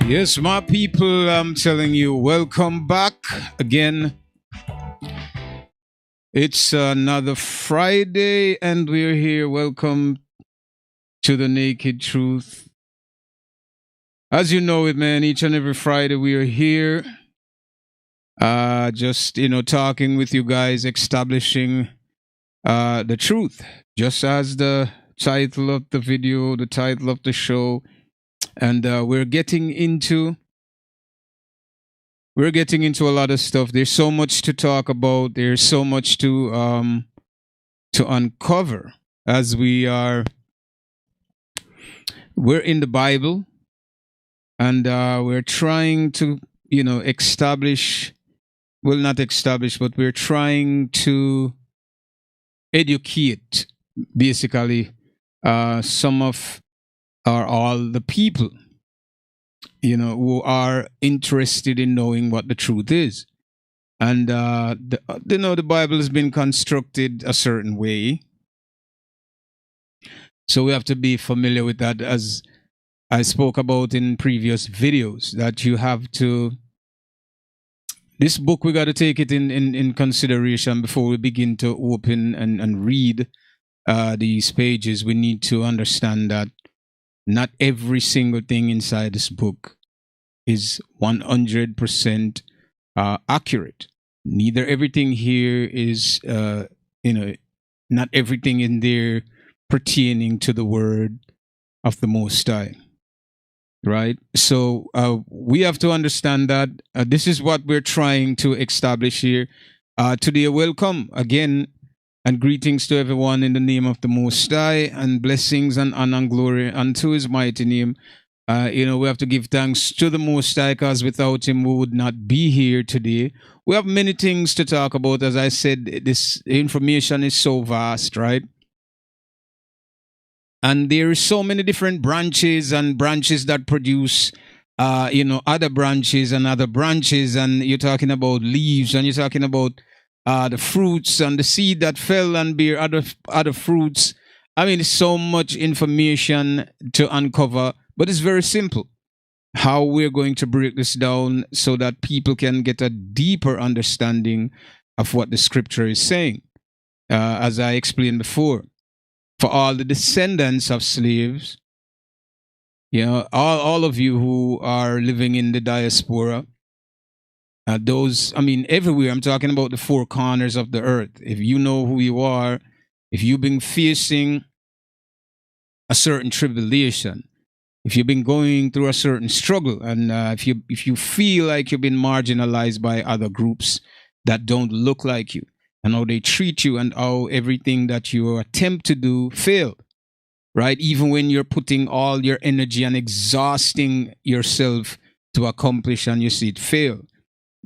Yes, my people, I'm telling you, welcome back again. It's another Friday, and we're here. Welcome to the Naked Truth. As you know it, man, each and every Friday we are here. Just, talking with you guys, establishing the truth, just as the title of the video, the title of the show. And we're getting into a lot of stuff. There's so much to talk about. There's so much to uncover as we're in the Bible, and we're trying to establish, well, not establish, but we're trying to educate basically some of or all the people who are interested in knowing what the truth is. And the Bible has been constructed a certain way, so we have to be familiar with that, as I spoke about in previous videos, that you have to, this book, we got to take it in consideration before we begin to open and read these pages. We need to understand that not every single thing inside this book is 100% accurate. Neither everything here is, not everything in there pertaining to the word of the Most High. Right? So we have to understand that this is what we're trying to establish here. Today, welcome again, and greetings to everyone in the name of the Most High, and blessings and honor and glory unto his mighty name. We have to give thanks to the Most High, because without him we would not be here today. We have many things to talk about. As I said, this information is so vast, right? And there are so many different branches and branches that produce other branches and other branches, and you're talking about leaves, and you're talking about the fruits and the seed that fell and bear other fruits. I mean, so much information to uncover, but it's very simple how we're going to break this down so that people can get a deeper understanding of what the scripture is saying. As I explained before, for all the descendants of slaves, all of you who are living in the diaspora, everywhere. I'm talking about the four corners of the earth. If you know who you are, if you've been facing a certain tribulation, if you've been going through a certain struggle, and if you feel like you've been marginalized by other groups that don't look like you, and how they treat you, and how everything that you attempt to do failed, right? Even when you're putting all your energy and exhausting yourself to accomplish, and you see it fail,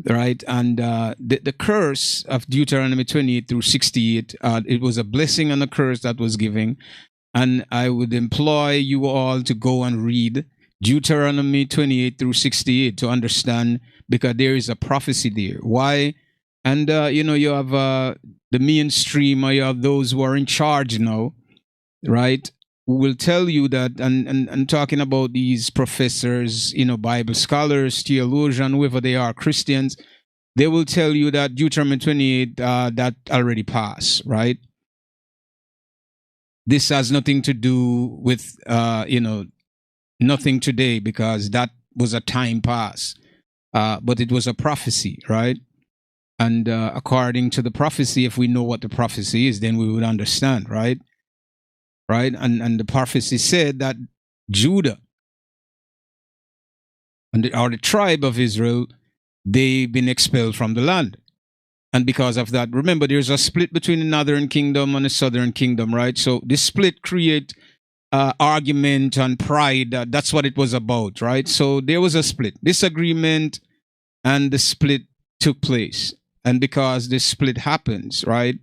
right? And the curse of Deuteronomy 28 through 68, it was a blessing and a curse that was given. And I would employ you all to go and read Deuteronomy 28 through 68 to understand, because there is a prophecy there. Why? And, you have the mainstream, or you have those who are in charge now, right, who will tell you that, and talking about these professors, Bible scholars, theologians, whoever they are, Christians, they will tell you that Deuteronomy 28, that already passed, right? This has nothing to do with, nothing today, because that was a time past. But it was a prophecy, right? And according to the prophecy, if we know what the prophecy is, then we would understand, right? Right? And the prophecy said that Judah, or the tribe of Israel, they've been expelled from the land. And because of that, remember, there's a split between the northern kingdom and the southern kingdom, right? So this split create argument and pride. That's what it was about, right? So there was a split, disagreement, and the split took place. And because this split happens, right,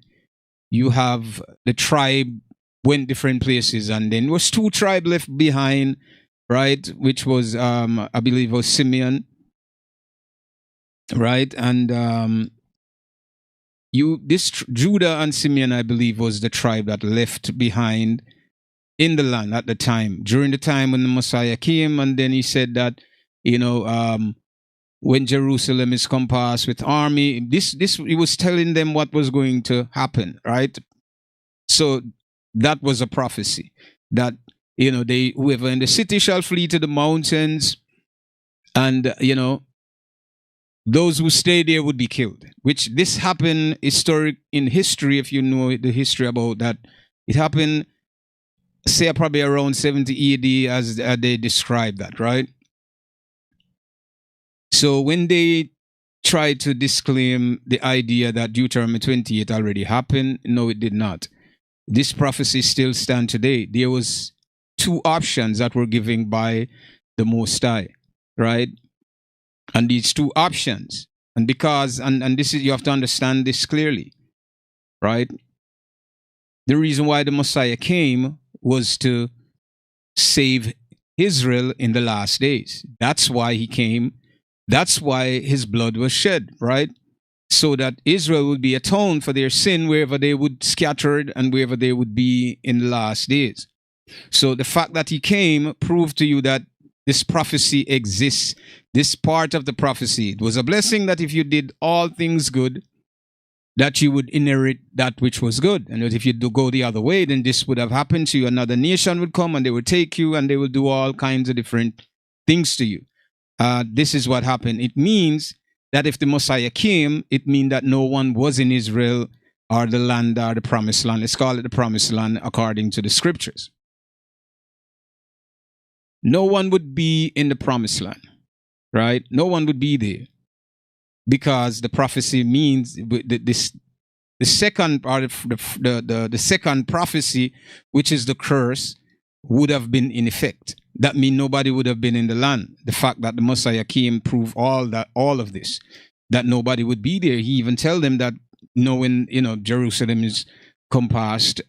you have the tribe went different places, and then there was two tribes left behind, right, which was, I believe, was Simeon, right? And Judah and Simeon, I believe, was the tribe that left behind in the land at the time, during the time when the Messiah came. And then he said that you know, when Jerusalem is compassed with army. This he was telling them what was going to happen, right? So that was a prophecy that, they, whoever in the city shall flee to the mountains, and those who stay there would be killed. Which this happened historic in history. If you know the history about that, it happened, say, probably around 70 AD, as they describe that, right? So when they tried to disclaim the idea that Deuteronomy 28 already happened, no, it did not. This prophecy still stands today. There was two options that were given by the Most High, right? And these two options, and because, and this is, you have to understand this clearly, right? The reason why the Messiah came was to save Israel in the last days. That's why he came. That's why his blood was shed, right? So that Israel would be atoned for their sin wherever they would scatter and wherever they would be in the last days. So the fact that he came proved to you that this prophecy exists. This part of the prophecy, it was a blessing that if you did all things good, that you would inherit that which was good. And that if you do go the other way, then this would have happened to you. Another nation would come and they would take you and they will do all kinds of different things to you. This is what happened. It means that if the Messiah came, it means that no one was in Israel or the land or the promised land. Let's call it the promised land according to the scriptures. No one would be in the promised land, right? No one would be there, because the prophecy means the second part of the second prophecy, which is the curse, would have been in effect. That means nobody would have been in the land. The fact that the Messiah came proved all of this, that nobody would be there. He even tell them that knowing, Jerusalem is compassed,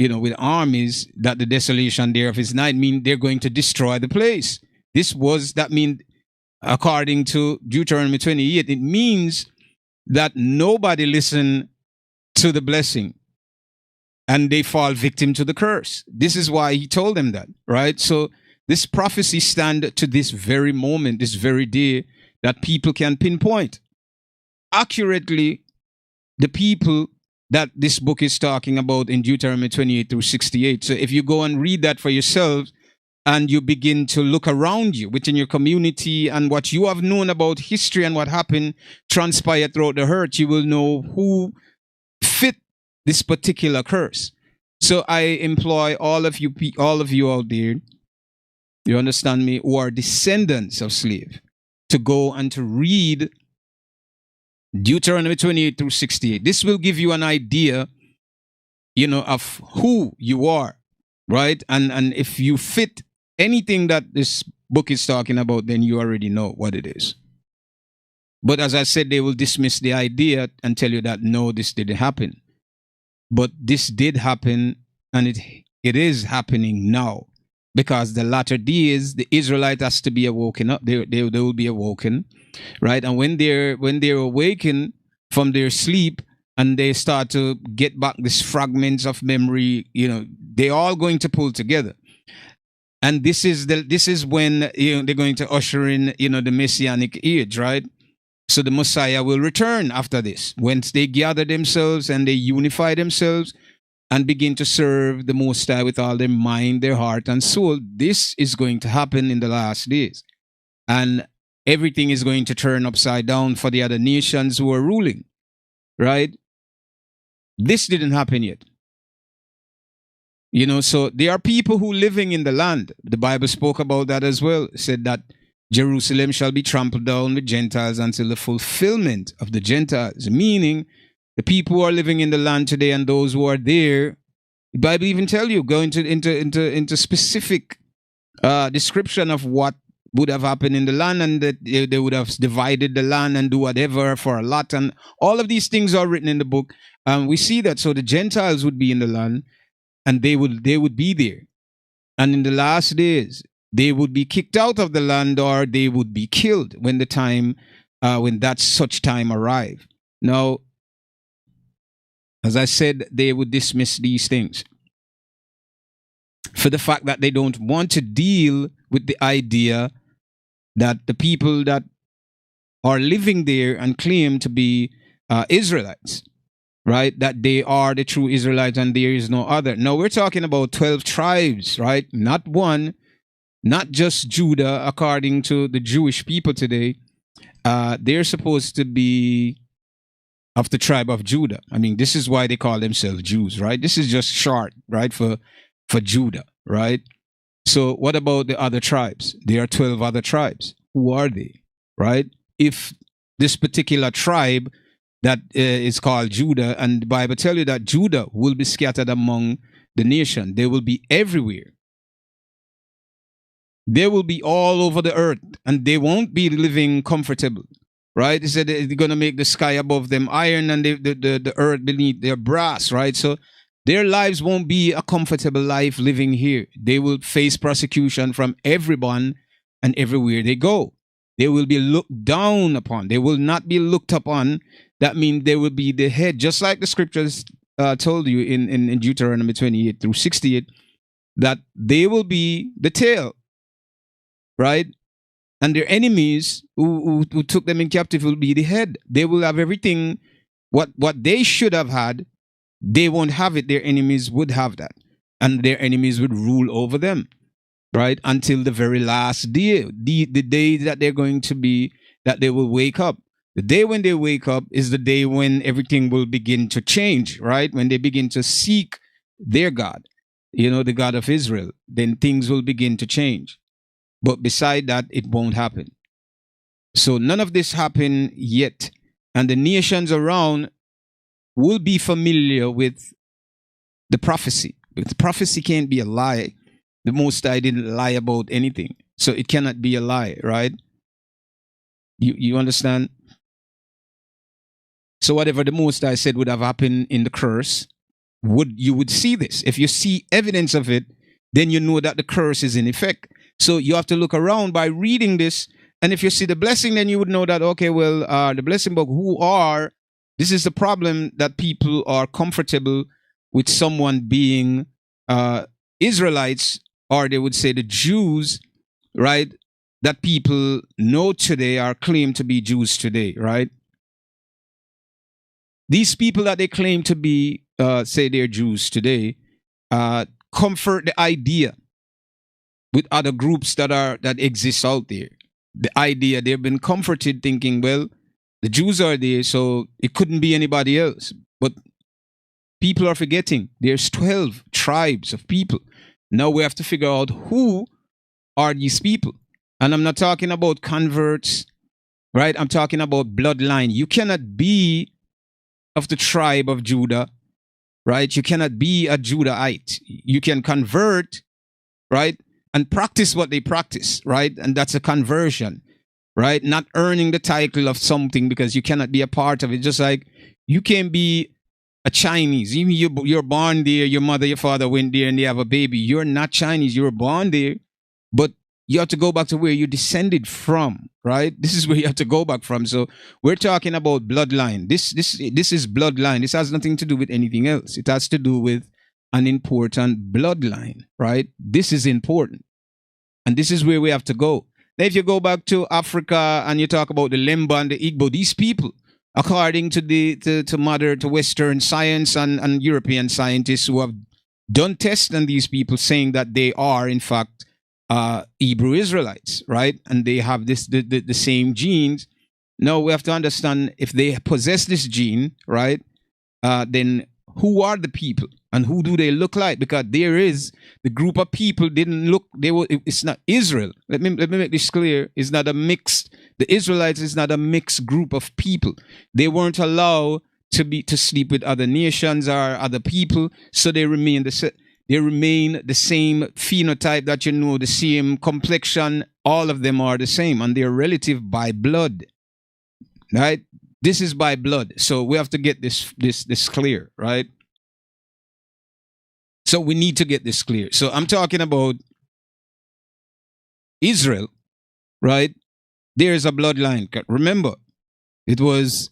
with armies, that the desolation there of his night mean they're going to destroy the place. That mean, according to Deuteronomy 28, it means that nobody listen to the blessing and they fall victim to the curse. This is why he told them that, right? So this prophecy stand to this very moment, this very day, that people can pinpoint accurately the people that this book is talking about in Deuteronomy 28 through 68. So if you go and read that for yourself and you begin to look around you within your community and what you have known about history and what happened transpired throughout the earth, you will know who fit this particular curse. So I employ all of you out there, you understand me, who are descendants of slave, to go and to read Deuteronomy 28 through 68. This will give you an idea, of who you are, right? And if you fit anything that this book is talking about, then you already know what it is. But as I said, they will dismiss the idea and tell you that no, this didn't happen. But this did happen, and it is happening now, because the latter days, the Israelite has to be awoken up. They will be awoken, right? And when they're awakened from their sleep and they start to get back these fragments of memory, they're all going to pull together. And this is when they're going to usher in, the Messianic age, right? So the Messiah will return after this, once they gather themselves and they unify themselves and begin to serve the Most High with all their mind, their heart, and soul. This is going to happen in the last days. And everything is going to turn upside down for the other nations who are ruling, right? This didn't happen yet. So there are people who living in the land. The Bible spoke about that as well. It said that Jerusalem shall be trampled down with Gentiles until the fulfillment of the Gentiles, meaning the people who are living in the land today and those who are there. The Bible even tell you, go into specific description of what would have happened in the land, and that they would have divided the land and do whatever for a lot, and all of these things are written in the book. We see that. So the Gentiles would be in the land, and they would be there, and in the last days they would be kicked out of the land, or they would be killed when the time, when that such time arrive. Now, as I said, they would dismiss these things for the fact that they don't want to deal with the idea that the people that are living there and claim to be Israelites, right? That they are the true Israelites and there is no other. Now we're talking about 12 tribes, right? Not one, not just Judah, according to the Jewish people today. They're supposed to be of the tribe of Judah. I mean, this is why they call themselves Jews, right? This is just short, right, for Judah, right? So what about the other tribes? There are 12 other tribes. Who are they, right? If this particular tribe that is called Judah, and the Bible tell you that Judah will be scattered among the nation. They will be everywhere. They will be all over the earth, and they won't be living comfortable, right? They said they're going to make the sky above them iron and the earth beneath their brass, right? So their lives won't be a comfortable life living here. They will face persecution from everyone and everywhere they go. They will be looked down upon. They will not be looked upon. That means they will be the head, just like the scriptures told you in Deuteronomy 28 through 68, that they will be the tail, right? And their enemies who took them in captivity will be the head. They will have everything, what they should have had. They won't have it. Their enemies would have that. And their enemies would rule over them, right? Until the very last day, the day that they're going to be, that they will wake up. The day when they wake up is the day when everything will begin to change, right? When they begin to seek their God, the God of Israel, then things will begin to change. But beside that, it won't happen. So none of this happened yet. And the nations around will be familiar with the prophecy. But the prophecy can't be a lie. The Most High didn't lie about anything. So it cannot be a lie, right? You understand? So whatever the Most High said would have happened in the curse, you would see this. If you see evidence of it, then you know that the curse is in effect. So you have to look around by reading this. And if you see the blessing, then you would know that, okay, well, the blessing book, this is the problem, that people are comfortable with someone being Israelites, or they would say the Jews, right? That people know today are claimed to be Jews today, right? These people that they claim to be, say they're Jews today, comfort the idea with other groups that exist out there. The idea, they've been comforted thinking, well, the Jews are there, so it couldn't be anybody else. But people are forgetting there's 12 tribes of people. Now we have to figure out who are these people. And I'm not talking about converts, right? I'm talking about bloodline. You cannot be of the tribe of Judah, right? You cannot be a Judahite. You can convert, right? And practice what they practice, right? And that's a conversion, right? Not earning the title of something because you cannot be a part of it. Just like you can be a Chinese. Even you're born there, your mother, your father went there and they have a baby. You're not Chinese. You were born there, but you have to go back to where you descended from, right? This is where you have to go back from. So we're talking about bloodline. This is bloodline. This has nothing to do with anything else. It has to do with an important bloodline, right? This is important. And this is where we have to go. Now, if you go back to Africa and you talk about the Lemba and the Igbo, these people, according to to Western science and European scientists who have done tests on these people, saying that they are, in fact, Hebrew Israelites, right? And they have the same genes. Now we have to understand, if they possess this gene, right, then who are the people and who do they look like? Because there is the group of people it's not Israel. Let me make this clear. It's not a mixed. The Israelites is not a mixed group of people. They weren't allowed to sleep with other nations or other people, so they remain the same phenotype, that the same complexion. All of them are the same, and they're relative by blood, right? This is by blood. So we have to get this clear, right? So we need to get this clear. So I'm talking about Israel, right? There is a bloodline. Remember, it was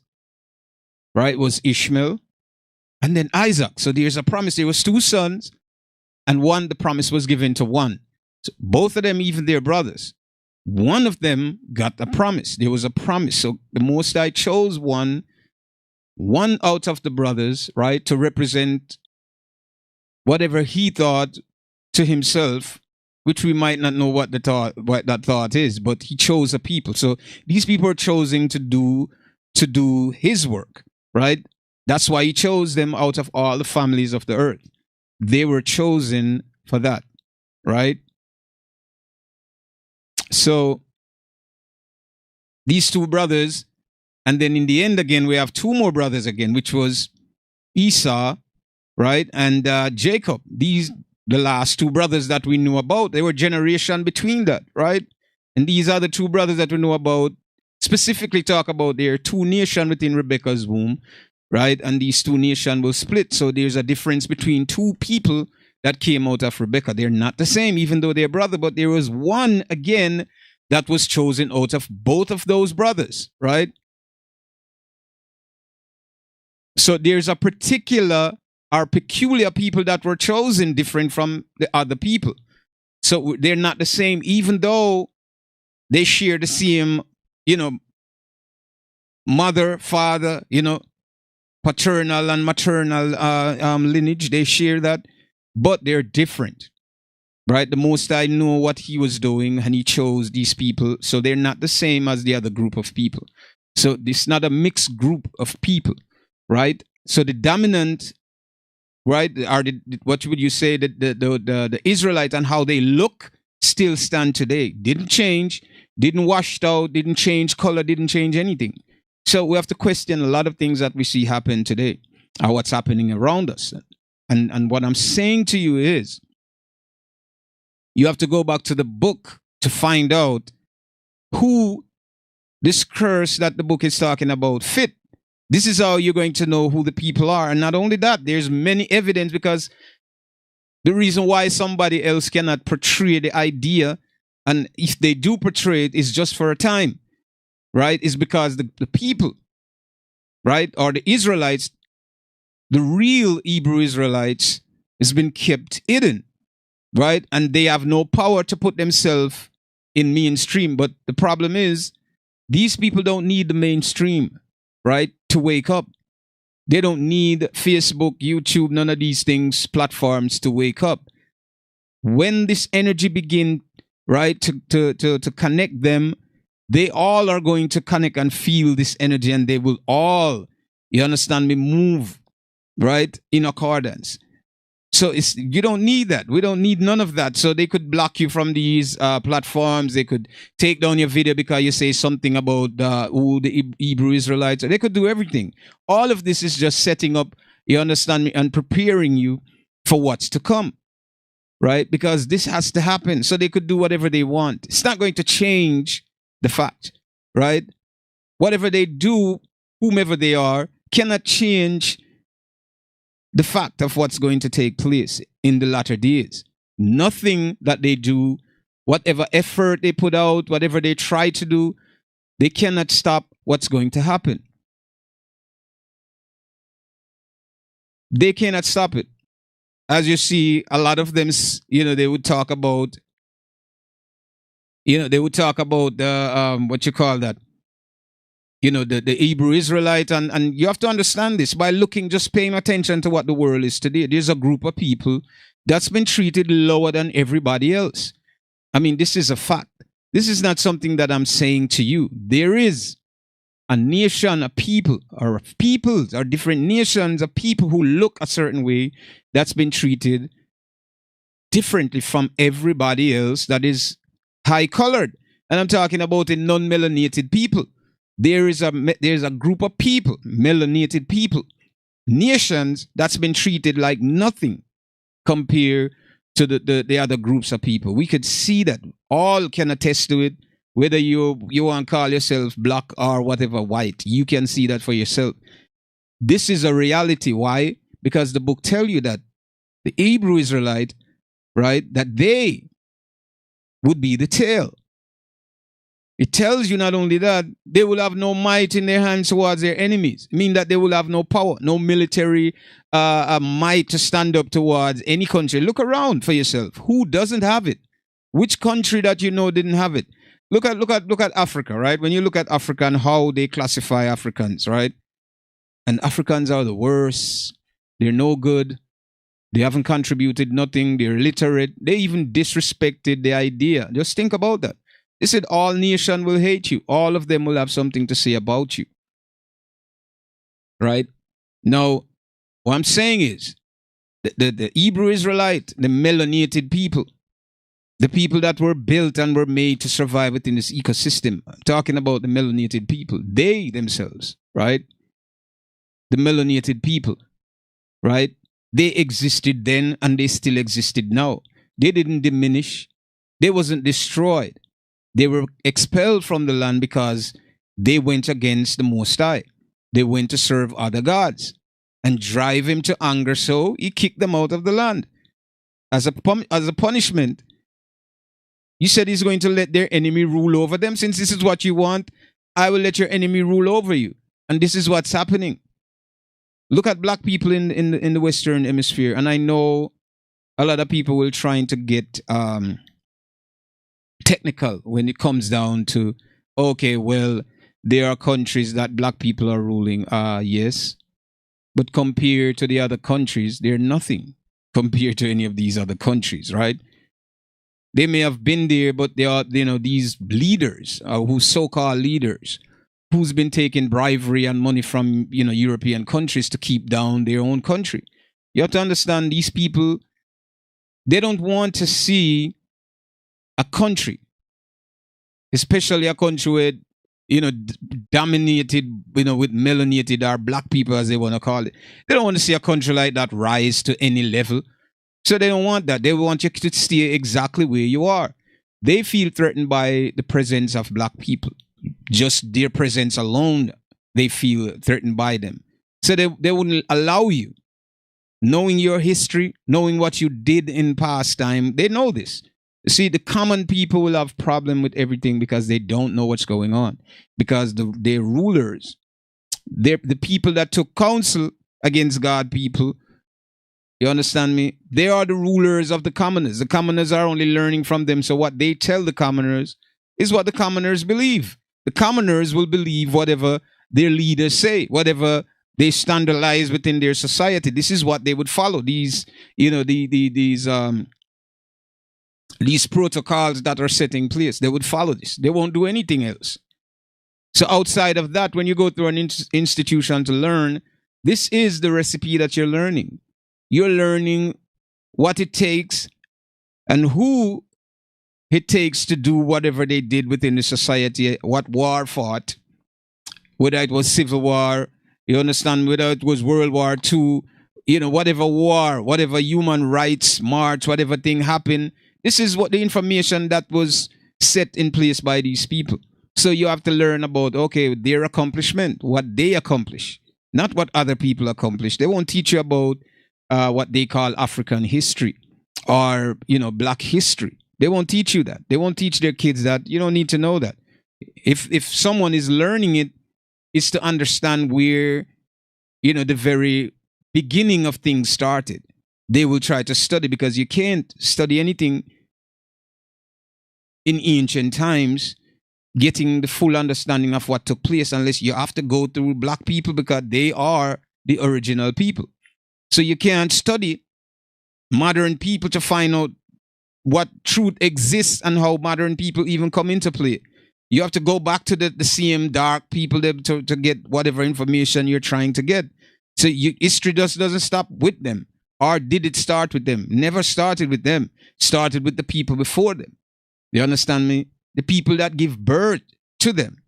Ishmael and then Isaac. So there's a promise. There was 2 sons, and the promise was given to one. So both of them, even their brothers. one of them got a promise. There was a promise. So the Most High chose one out of the brothers, right, to represent whatever he thought to himself, which we might not know what that thought is, but he chose a people. So these people are chosen to do his work, right? That's why he chose them out of all the families of the earth. They were chosen for that, right? So these two brothers, and then in the end again, we have two more brothers again, which was Esau, right? And Jacob. These, the last two brothers that we knew about, they were generation between that, right? And these are the two brothers that we know about, specifically talk about there are two nations within Rebekah's womb, right? And these two nations will split. So there's a difference between two people that came out of Rebekah. They're not the same, even though they're brother, but there was one again that was chosen out of both of those brothers, right? So there's a particular or peculiar people that were chosen different from the other people. So they're not the same, even though they share the same, mother, father, paternal and maternal lineage. They share that, but they're different, right? The Most High knew what he was doing and he chose these people. So they're not the same as the other group of people. So this is not a mixed group of people, right? So the dominant, right, are what would you say, the Israelites and how they look still stand today. Didn't change, didn't washed out, didn't change color, didn't change anything. So we have to question a lot of things that we see happen today, or what's happening around us. And what I'm saying to you is, you have to go back to the book to find out who this curse that the book is talking about fit. This is how you're going to know who the people are. And not only that, there's many evidence, because the reason why somebody else cannot portray the idea, and if they do portray it, is just for a time, right? Is because the people, right, or the Israelites, the real Hebrew Israelites, has been kept hidden, right? And they have no power to put themselves in mainstream. But the problem is, these people don't need the mainstream, right, to wake up. They don't need Facebook, YouTube, none of these things, platforms to wake up. When this energy begin, right, to connect them, they all are going to connect and feel this energy, and they will all, you understand me, move, right, in accordance. So you don't need that. We don't need none of that. So they could block you from these platforms. They could take down your video because you say something about the Hebrew Israelites. They could do everything. All of this is just setting up, you understand me, and preparing you for what's to come, right? Because this has to happen. So they could do whatever they want. It's not going to change the fact, right? Whatever they do, whomever they are, cannot change the fact of what's going to take place in the latter days. Nothing that they do, whatever effort they put out, whatever they try to do, they cannot stop what's going to happen. They cannot stop it. As you see, a lot of them, they would talk about, the, what you call that? The Hebrew Israelite, and you have to understand this by just paying attention to what the world is today. There's a group of people that's been treated lower than everybody else. I mean, this is a fact. This is not something that I'm saying to you. There is a nation, a people, or peoples, or different nations of people who look a certain way that's been treated differently from everybody else that is high-colored. And I'm talking about the non-melanated people. There's a group of people, melanated people, nations that's been treated like nothing compared to the other groups of people. We could see that. All can attest to it. Whether you want to call yourself black or whatever, white, you can see that for yourself. This is a reality. Why? Because the book tells you that the Hebrew Israelite, right, that they would be the tail. It tells you not only that, they will have no might in their hands towards their enemies. Meaning that they will have no power, no military might to stand up towards any country. Look around for yourself. Who doesn't have it? Which country that you know didn't have it? Look at Africa, right? When you look at Africa and how they classify Africans, right? And Africans are the worst. They're no good. They haven't contributed nothing. They're illiterate. They even disrespected the idea. Just think about that. They said all nation will hate you. All of them will have something to say about you. Right? Now, what I'm saying is the Hebrew Israelite, the melanated people, the people that were built and were made to survive within this ecosystem. I'm talking about the melanated people. They themselves, right? The melanated people, right? They existed then and they still existed now. They didn't diminish. They wasn't destroyed. They were expelled from the land because they went against the Most High. They went to serve other gods and drive him to anger, so he kicked them out of the land. As a punishment, you said he's going to let their enemy rule over them. Since this is what you want, I will let your enemy rule over you. And this is what's happening. Look at black people in the Western Hemisphere. And I know a lot of people will trying to get technical when it comes down to, okay, well, there are countries that black people are ruling. Yes. But compared to the other countries, they're nothing compared to any of these other countries, right? They may have been there, but they are, these leaders, who so-called leaders, who's been taking bribery and money from, European countries to keep down their own country. You have to understand these people, they don't want to see a country, especially a country where, dominated, with melanated or black people, as they want to call it. They don't want to see a country like that rise to any level. So they don't want that. They want you to stay exactly where you are. They feel threatened by the presence of black people. Just their presence alone, they feel threatened by them. So they wouldn't allow you. Knowing your history, knowing what you did in past time, they know this. See, the common people will have problem with everything because they don't know what's going on. Because their rulers, the people that took counsel against God people, you understand me? They are the rulers of the commoners. The commoners are only learning from them. So what they tell the commoners is what the commoners believe. The commoners will believe whatever their leaders say, whatever they standardize within their society. This is what they would follow. These, these protocols that are set in place, they would follow this. They won't do anything else. So outside of that, when you go through an institution to learn, this is the recipe that you're learning. You're learning what it takes and who it takes to do whatever they did within the society, what war fought, whether it was civil war, you understand, whether it was World War II, whatever war, whatever human rights march, whatever thing happened. This is what the information that was set in place by these people. So you have to learn about, okay, their accomplishment, what they accomplish, not what other people accomplish. They won't teach you about what they call African history or, black history. They won't teach you that. They won't teach their kids that. You don't need to know that. If someone is learning it, it's to understand where, the very beginning of things started. They will try to study because you can't study anything in ancient times getting the full understanding of what took place unless you have to go through black people because they are the original people. So you can't study modern people to find out what truth exists and how modern people even come into play. You have to go back to the same dark people to get whatever information you're trying to get. So history just doesn't stop with them. Or did it start with them? Never started with them. Started with the people before them. You understand me? The people that give birth to them.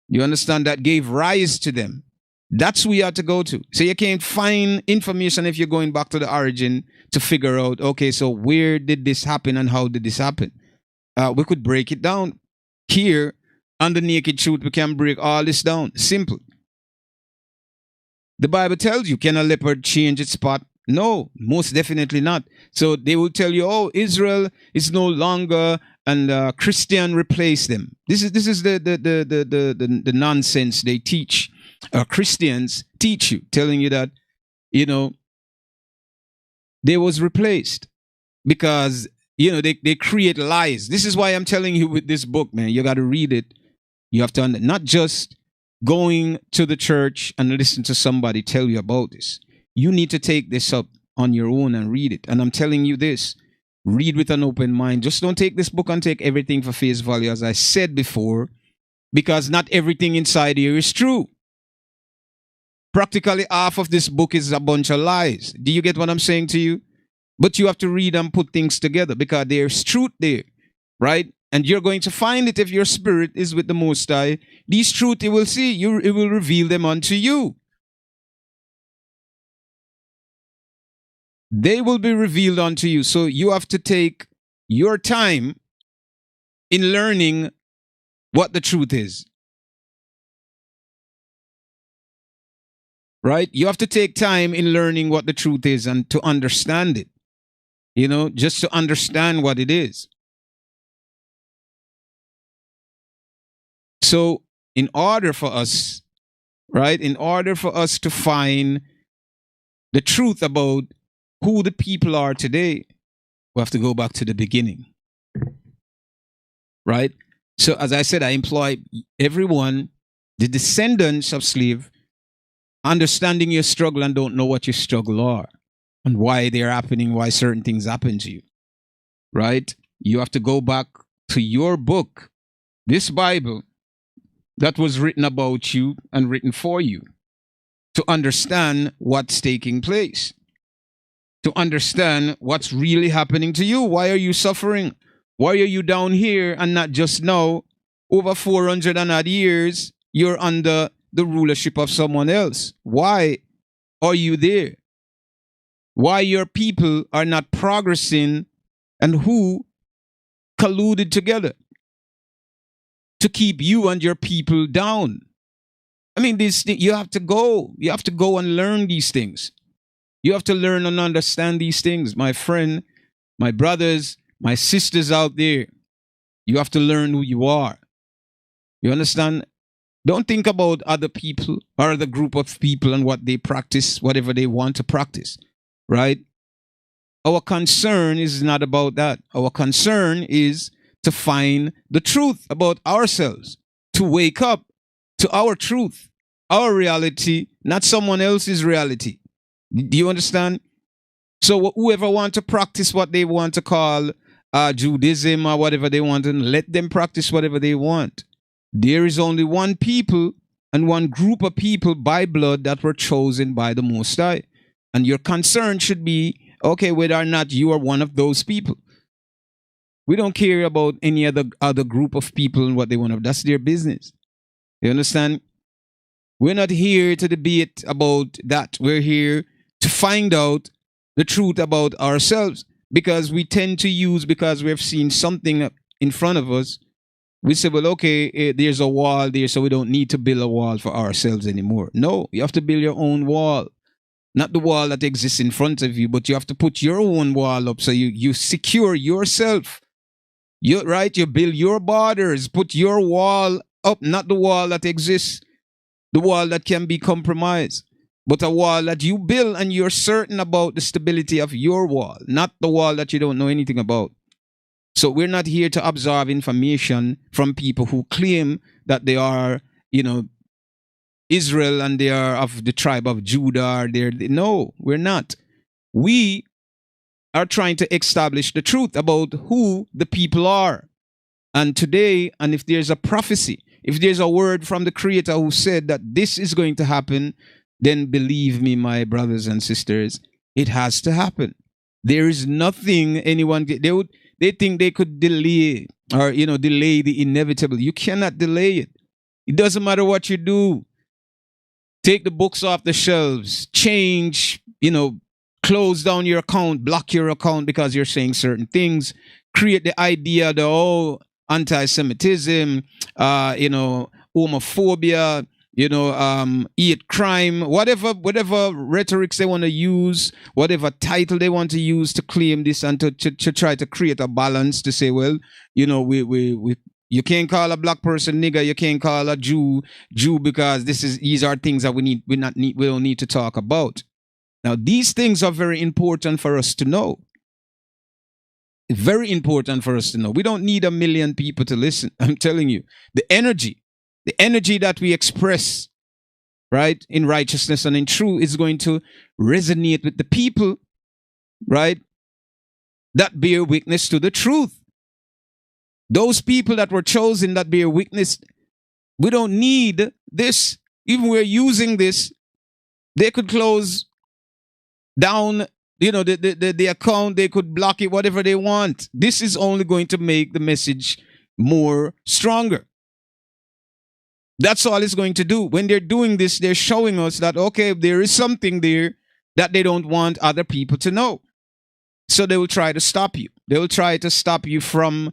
You understand, that gave rise to them. That's who you have to go to. So you can't find information if you're going back to the origin to figure out, okay, so where did this happen and how did this happen? We could break it down. Here, on the Naked Truth, we can break all this down. Simple. The Bible tells you, can a leopard change its spot? No, most definitely not. So they will tell you, oh, Israel is no longer, and Christian replace them. This is the nonsense they teach. Christians teach you, telling you that, they was replaced because, they create lies. This is why I'm telling you with this book, man, you got to read it. You have to not just going to the church and listen to somebody tell you about this. You need to take this up on your own and read it. And I'm telling you this, read with an open mind. Just don't take this book and take everything for face value, as I said before, because not everything inside here is true. Practically half of this book is a bunch of lies. Do you get what I'm saying to you? But you have to read and put things together because there's truth there, right? And you're going to find it if your spirit is with the Most High. These truth you will see, it will reveal them unto you. They will be revealed unto you. So you have to take your time in learning what the truth is. Right? You have to take time in learning what the truth is and to understand it. Just to understand what it is. So, in order for us to find the truth about who the people are today, we have to go back to the beginning. Right? So, as I said, I employ everyone, the descendants of slave, understanding your struggle and don't know what your struggle are and why they're happening, why certain things happen to you. Right? You have to go back to your book, this Bible, that was written about you and written for you, to understand what's taking place, to understand what's really happening to you. Why are you suffering? Why are you down here and not just now? Over 400 and odd years, you're under the rulership of someone else. Why are you there? Why your people are not progressing, and who colluded together to keep you and your people down? I mean, you have to go and learn these things. You have to learn and understand these things, my friend, my brothers, my sisters out there. You have to learn who you are. You understand? Don't think about other people or the group of people and what they practice, whatever they want to practice, right? Our concern is not about that. Our concern is to find the truth about ourselves, to wake up to our truth, our reality, not someone else's reality. Do you understand? So whoever wants to practice what they want to call Judaism or whatever they want, and let them practice whatever they want. There is only one people and one group of people by blood that were chosen by the Most High. And your concern should be, okay, whether or not you are one of those people. We don't care about any other group of people and what they want to. That's their business. You understand? We're not here to debate about that. We're here to find out the truth about ourselves, because we tend to use, because we've seen something in front of us, we say, well, okay, there's a wall there, so we don't need to build a wall for ourselves anymore. No, you have to build your own wall. Not the wall that exists in front of you, but you have to put your own wall up so you secure yourself. You build your borders, put your wall up, not the wall that exists, the wall that can be compromised, but a wall that you build and you're certain about the stability of your wall, not the wall that you don't know anything about. So we're not here to absorb information from people who claim that they are, Israel and they are of the tribe of Judah. No, we're not. We are trying to establish the truth about who the people are. And today, and if there's a prophecy, if there's a word from the Creator who said that this is going to happen, then believe me, my brothers and sisters, it has to happen. There is nothing anyone they think they could delay or delay the inevitable. You cannot delay it. It doesn't matter what you do. Take the books off the shelves, change, close down your account, block your account because you're saying certain things, create the idea, anti-Semitism, homophobia, hate crime, whatever rhetorics they want to use, whatever title they want to use to claim this and to try to create a balance to say, well, we you can't call a black person nigger, you can't call a Jew because these are things that we don't need to talk about. Now, these things are very important for us to know. Very important for us to know. We don't need 1 million people to listen. I'm telling you, the energy that we express, right, in righteousness and in truth is going to resonate with the people, right, that bear witness to the truth. Those people that were chosen that bear witness, we don't need this. Even we're using this, they could close down, the account, they could block it, whatever they want. This is only going to make the message more stronger. That's all it's going to do. When they're doing this, they're showing us that, okay, there is something there that they don't want other people to know. So they will try to stop you. They will try to stop you from,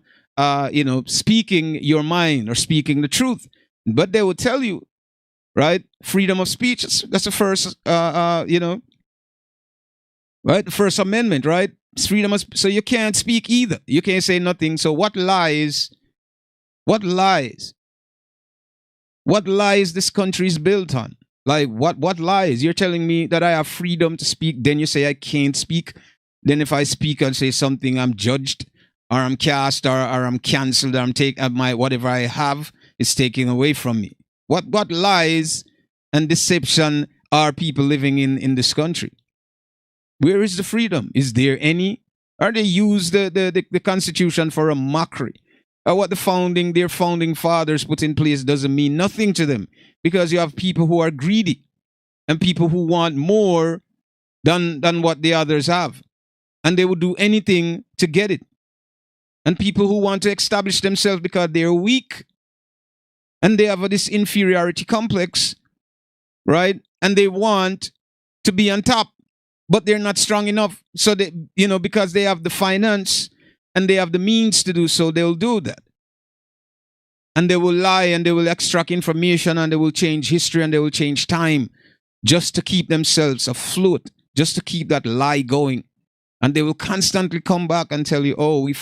speaking your mind or speaking the truth. But they will tell you, right? Freedom of speech. That's the first, right? The First Amendment, right? It's freedom of, so you can't speak either. You can't say nothing. So what lies this country is built on? Like what lies? You're telling me that I have freedom to speak, then you say I can't speak. Then if I speak and say something, I'm judged, or I'm cast, or I'm cancelled, or I'm taking my whatever I have is taken away from me. What lies and deception are people living in this country? Where is the freedom? Is there any? Or they use the Constitution for a mockery? Or what their founding fathers put in place doesn't mean nothing to them, because you have people who are greedy and people who want more than what the others have, and they will do anything to get it. And people who want to establish themselves because they're weak and they have this inferiority complex, right? And they want to be on top, but they're not strong enough. So they, because they have the finance and they have the means to do so, they'll do that. And they will lie and they will extract information and they will change history and they will change time just to keep themselves afloat, just to keep that lie going. And they will constantly come back and tell you, oh, we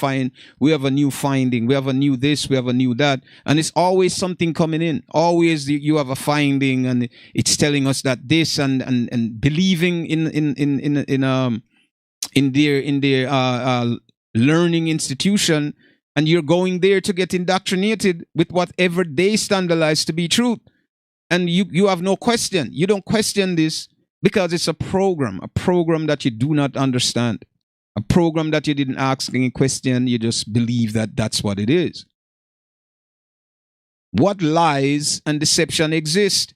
have a new finding, we have a new this, we have a new that. And it's always something coming in. Always you have a finding and it's telling us that this and believing in their learning institution, and you're going there to get indoctrinated with whatever they standardize to be truth. And you have no question. You don't question this because it's a program that you do not understand, a program that you didn't ask any question. You just believe that that's what it is. What lies and deception exist?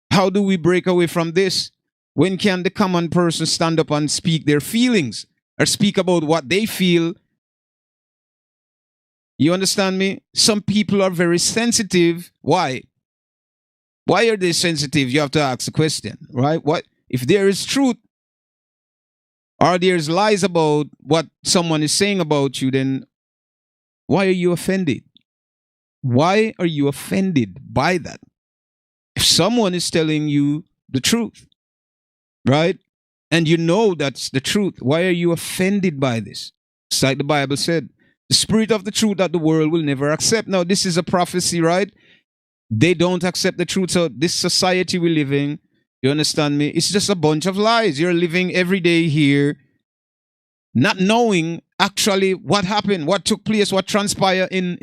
How do we break away from this? When can the common person stand up and speak their feelings or speak about what they feel? You understand me? Some people are very sensitive. Why? Why are they sensitive? You have to ask the question, right? What if there is truth or there's lies about what someone is saying about you, then why are you offended? Why are you offended by that? If someone is telling you the truth, right? And you know that's the truth, why are you offended by this? It's like the Bible said, the spirit of the truth that the world will never accept. Now, this is a prophecy, right? They don't accept the truth. So this society we live in, you understand me? It's just a bunch of lies. You're living every day here, not knowing actually what happened, what took place, what transpired in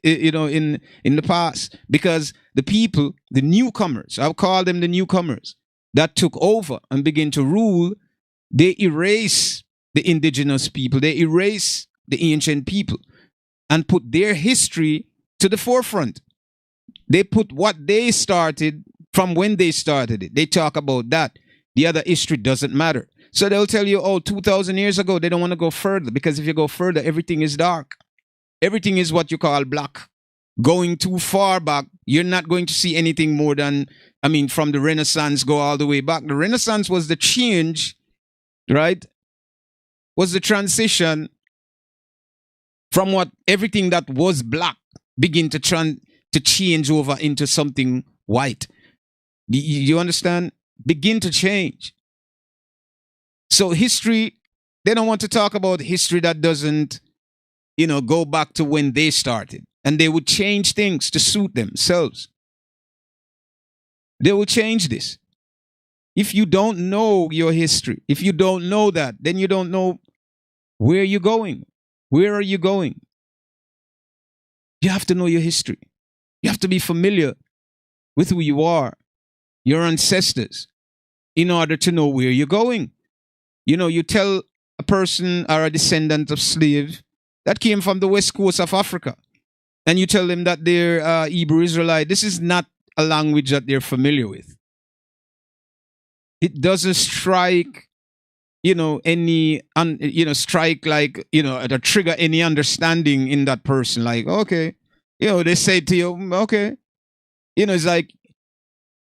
the past. Because the people, the newcomers, I'll call them the newcomers, that took over and begin to rule, they erase the indigenous people, they erase the ancient people and put their history to the forefront. They put what they started from when they started it. They talk about that. The other history doesn't matter. So they'll tell you, oh, 2,000 years ago, they don't want to go further, because if you go further, everything is dark. Everything is what you call black. Going too far back, you're not going to see anything more than, from the Renaissance, go all the way back. The Renaissance was the change, right? Was the transition from what everything that was black begin to change over into something white. You understand? Begin to change. So history, they don't want to talk about history that doesn't, go back to when they started. And they would change things to suit themselves. They will change this. If you don't know your history, if you don't know that, then you don't know Where are you going? Where are you going? You have to know your history. You have to be familiar with who you are, your ancestors, in order to know where you're going. You know, you tell a person or a descendant of slave that came from the west coast of Africa, and you tell them that they're Hebrew Israelite. This is not a language that they're familiar with. It doesn't strike, strike like, to trigger any understanding in that person. Like, okay, they say to you, okay, it's like,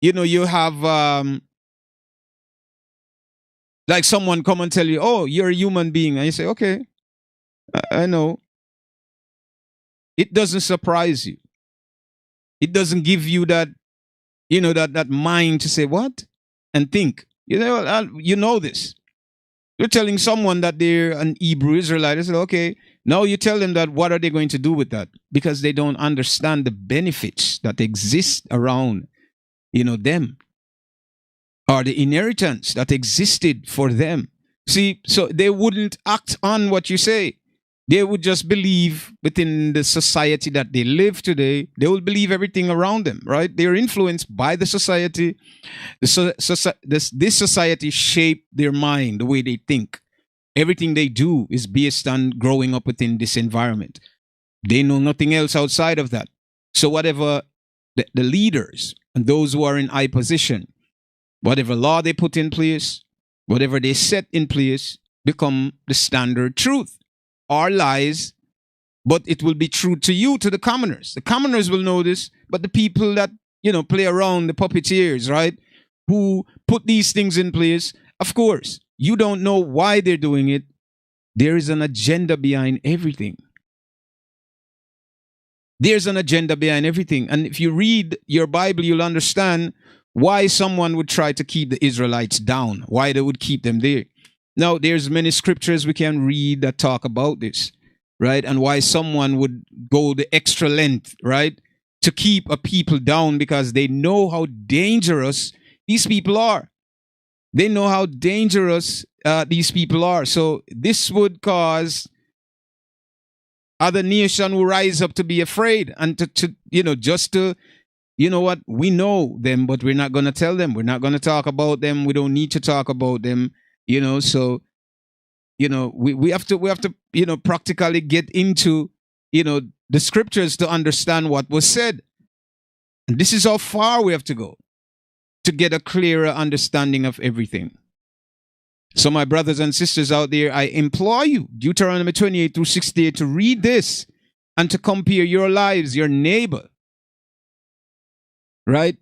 you have, like someone come and tell you, oh, you're a human being. And you say, okay, I know. It doesn't surprise you. It doesn't give you that, that mind to say, what? And think, you know this. You're telling someone that they're an Hebrew Israelite. I said, okay, now you tell them that, what are they going to do with that? Because they don't understand the benefits that exist around, them, or the inheritance that existed for them. See, so they wouldn't act on what you say. They would just believe within the society that they live today. They will believe everything around them, right? They're influenced by the society. This society shaped their mind, the way they think. Everything they do is based on growing up within this environment. They know nothing else outside of that. So whatever the leaders and those who are in high position, whatever law they put in place, whatever they set in place, become the standard truth. Or lies, but it will be true to you, to the commoners. The commoners will know this, but the people that, play around, the puppeteers, right, who put these things in place, of course, you don't know why they're doing it. There is an agenda behind everything. There's an agenda behind everything. And if you read your Bible, you'll understand why someone would try to keep the Israelites down, why they would keep them there. Now, there's many scriptures we can read that talk about this, right? And why someone would go the extra length, right? To keep a people down, because they know how dangerous these people are. They know how dangerous these people are. So this would cause other nations who rise up to be afraid and what, we know them, but we're not going to tell them. We're not going to talk about them. We don't need to talk about them. So we have to practically get into the scriptures to understand what was said. And this is how far we have to go to get a clearer understanding of everything. So my brothers and sisters out there, I implore you, Deuteronomy 28 through 68, to read this and to compare your lives, your neighbor, right?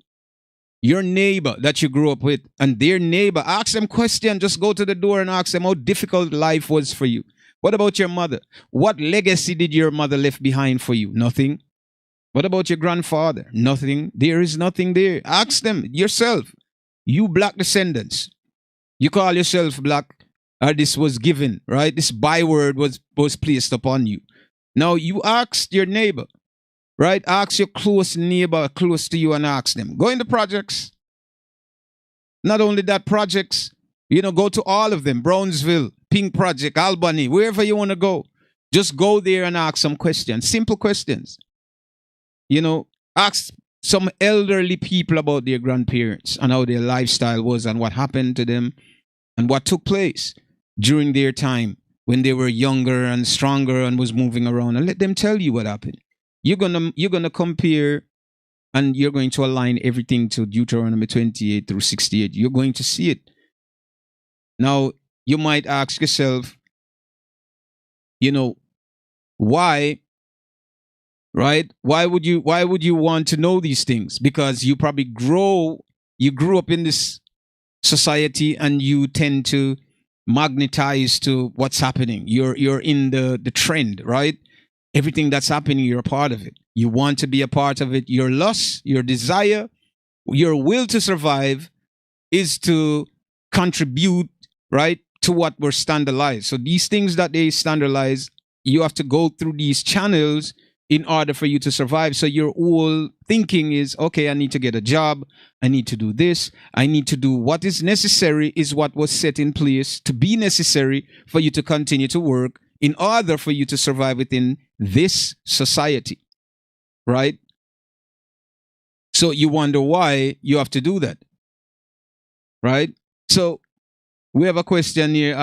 Your neighbor that you grew up with and their neighbor. Ask them questions. Just go to the door and ask them how difficult life was for you. What about your mother? What legacy did your mother leave behind for you? Nothing. What about your grandfather? Nothing. There is nothing there. Ask them yourself. You black descendants. You call yourself black, or this was given, right? This byword was placed upon you. Now you asked your neighbor, right? Ask your close neighbor close to you and ask them. Go in the projects. Not only that, projects, go to all of them. Brownsville, Pink Project, Albany, wherever you want to go. Just go there and ask some questions. Simple questions. Ask some elderly people about their grandparents and how their lifestyle was and what happened to them and what took place during their time when they were younger and stronger and was moving around, and let them tell you what happened. You're gonna compare, and you're going to align everything to Deuteronomy 28 through 68. You're going to see it. Now, you might ask yourself, why, right? Why would you want to know these things? Because you probably grew up in this society and you tend to magnetize to what's happening. You're in the trend, right? Everything that's happening, you're a part of it. You want to be a part of it. Your lust, your desire, your will to survive is to contribute, right, to what we're standardized. So these things that they standardize, you have to go through these channels in order for you to survive. So your whole thinking is, okay, I need to get a job. I need to do this. I need to do what is necessary, is what was set in place to be necessary for you to continue to work in order for you to survive within this society, right? So you wonder why you have to do that, right? So we have a question here.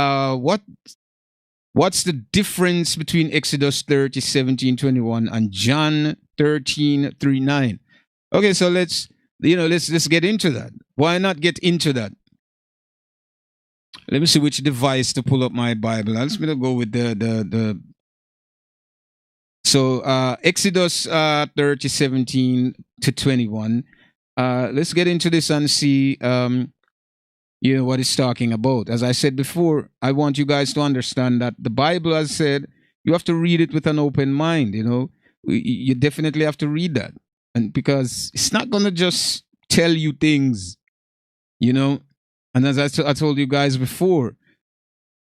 What's the difference between Exodus 30:17-21 and John 13:3-9? Okay, so let's get into that. Why not get into that? Let me see which device to pull up my Bible. I'm just gonna go with the so Exodus 30:17-21. Let's get into this and see what it's talking about. As I said before, I want you guys to understand that the Bible has said you have to read it with an open mind. You definitely have to read that, and because it's not gonna just tell you things, And as I told you guys before,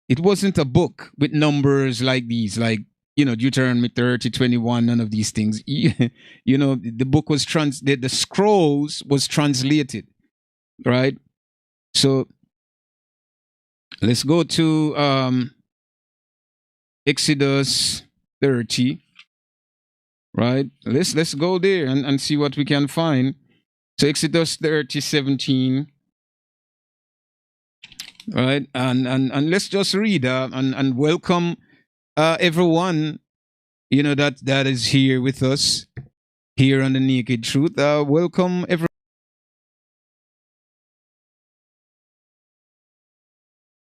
it wasn't a book with numbers like these, like Deuteronomy 30:21. None of these things. The book was the scrolls was translated, right? So let's go to Exodus 30, right? Let's go there and see what we can find. So Exodus 30:17, right? And let's just read and welcome everyone that is here with us here on the Naked Truth. Welcome everyone.